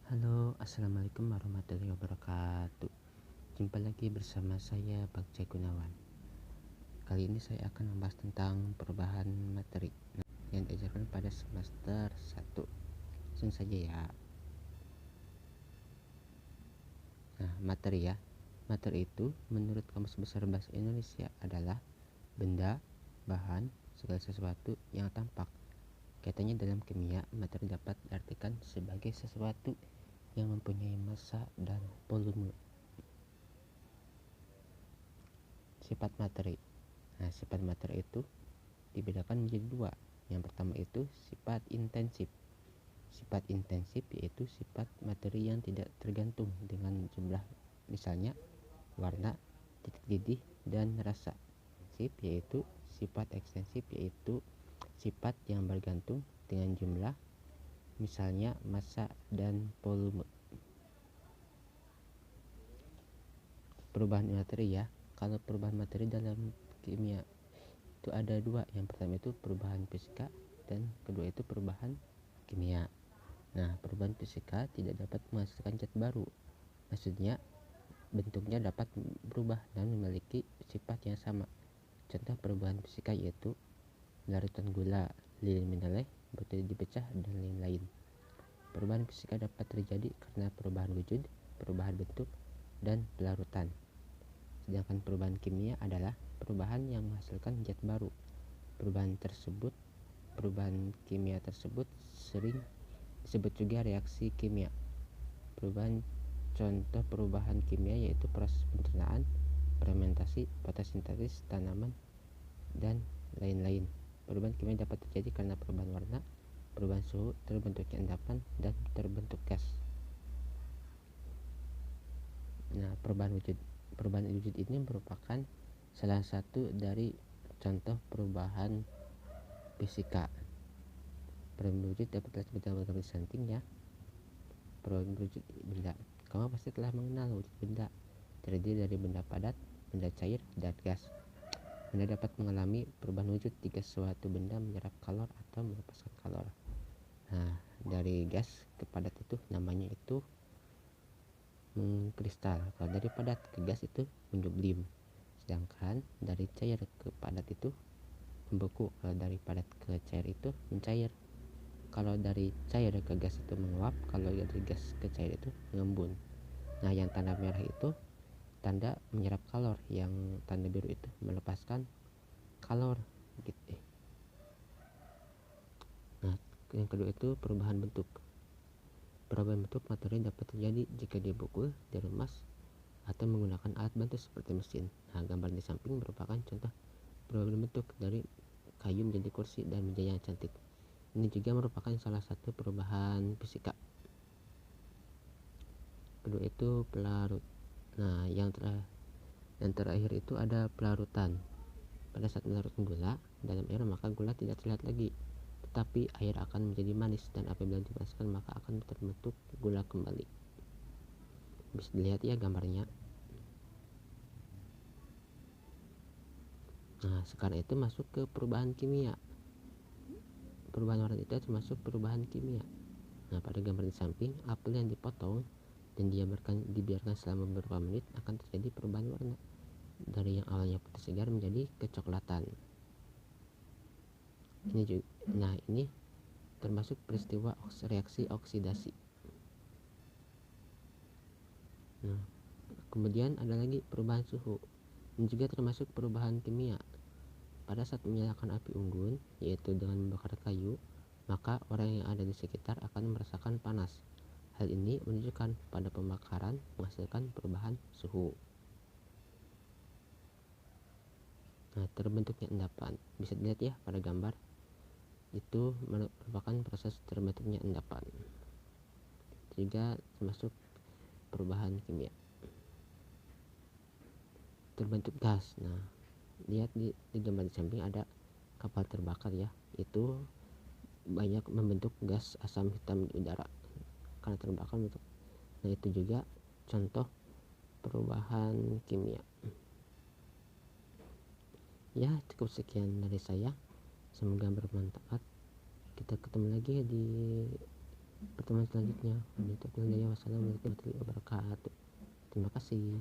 Halo, assalamualaikum warahmatullahi wabarakatuh. Jumpa lagi bersama saya Bagja Gunawan. Kali ini saya akan membahas tentang perubahan materi yang diajarkan pada semester 1. Langsung saja ya. Nah, materi ya. Materi itu menurut Kamus Besar Bahasa Indonesia adalah benda, bahan, segala sesuatu yang tampak. Kaitannya dalam kimia, materi dapat diartikan sebagai sesuatu yang mempunyai massa dan volume. Sifat materi. Nah, sifat materi itu dibedakan menjadi dua. Yang pertama itu sifat intensif. Sifat intensif yaitu sifat materi yang tidak tergantung dengan jumlah, misalnya warna, titik didih, dan rasa. Yaitu sifat ekstensif yaitu sifat yang bergantung dengan jumlah, misalnya massa dan volume. Perubahan materi ya. Kalau perubahan materi dalam kimia itu ada dua. Yang pertama itu perubahan fisika dan kedua itu perubahan kimia. Nah, perubahan fisika tidak dapat menghasilkan zat baru. Maksudnya bentuknya dapat berubah dan memiliki sifat yang sama. Contoh perubahan fisika yaitu larutan gula, lilin meneleh, batu dipecah, dan lain-lain. Perubahan fisika dapat terjadi karena perubahan wujud, perubahan bentuk, dan pelarutan. Sedangkan perubahan kimia adalah perubahan yang menghasilkan zat baru. Perubahan kimia tersebut sering disebut juga reaksi kimia. Contoh perubahan kimia yaitu proses pencernaan, fermentasi, fotosintesis tanaman, dan lain-lain. Perubahan kimia dapat terjadi karena perubahan warna, perubahan suhu, terbentuknya endapan, dan terbentuk gas. Nah, perubahan wujud ini merupakan salah satu dari contoh perubahan fisika. Perubahan wujud dapat dijelaskan dalam gambar samping ya. Perubahan wujud benda. Kamu pasti telah mengenal wujud benda, terdiri dari benda padat, benda cair, dan gas. Benda dapat mengalami perubahan wujud jika suatu benda menyerap kalor atau melepaskan kalor. Nah, dari gas ke padat itu namanya itu mengkristal. Kalau dari padat ke gas itu menyublim. Sedangkan dari cair ke padat itu membeku. Kalau dari padat ke cair itu mencair. Kalau dari cair ke gas itu menguap. Kalau dari gas ke cair itu mengembun. Nah, yang tanda merah itu tanda menyerap kalor, yang tanda biru itu melepaskan kalor gitu. Nah, yang kedua itu perubahan bentuk. Perubahan bentuk materi dapat terjadi jika dipukul, diremas, atau menggunakan alat bantu seperti mesin. Nah, gambar di samping merupakan contoh perubahan bentuk dari kayu menjadi kursi dan meja yang cantik. Ini juga merupakan salah satu perubahan fisika. Kedua itu pelarut. Nah, yang terakhir itu ada pelarutan. Pada saat melarutkan gula dalam air, maka gula tidak terlihat lagi, tetapi air akan menjadi manis, dan apabila dipanaskan maka akan terbentuk gula kembali. Bisa dilihat ya gambarnya. Nah, sekarang itu masuk ke perubahan kimia. Perubahan warna itu termasuk perubahan kimia. Nah, pada gambar di samping, apel yang dipotong dan dibiarkan selama beberapa menit akan terjadi perubahan warna dari yang awalnya putih segar menjadi kecoklatan. Ini termasuk peristiwa reaksi oksidasi. Nah, kemudian ada lagi perubahan suhu. Ini juga termasuk perubahan kimia. Pada saat menyalakan api unggun, yaitu dengan membakar kayu, maka orang yang ada di sekitar akan merasakan panas. Hal ini menunjukkan pada pembakaran menghasilkan perubahan suhu. Nah, terbentuknya endapan. Bisa dilihat ya pada gambar. Itu merupakan proses terbentuknya endapan. Juga termasuk perubahan kimia. Terbentuk gas. Nah, lihat di gambar di samping ada kapal terbakar ya. Itu banyak membentuk gas asam hitam di udara karena terbakar bentuk. Nah, itu juga contoh perubahan kimia. Ya, cukup sekian dari saya. Semoga bermanfaat. Kita ketemu lagi di pertemuan selanjutnya. Wassalamualaikum warahmatullahi wabarakatuh. Terima kasih.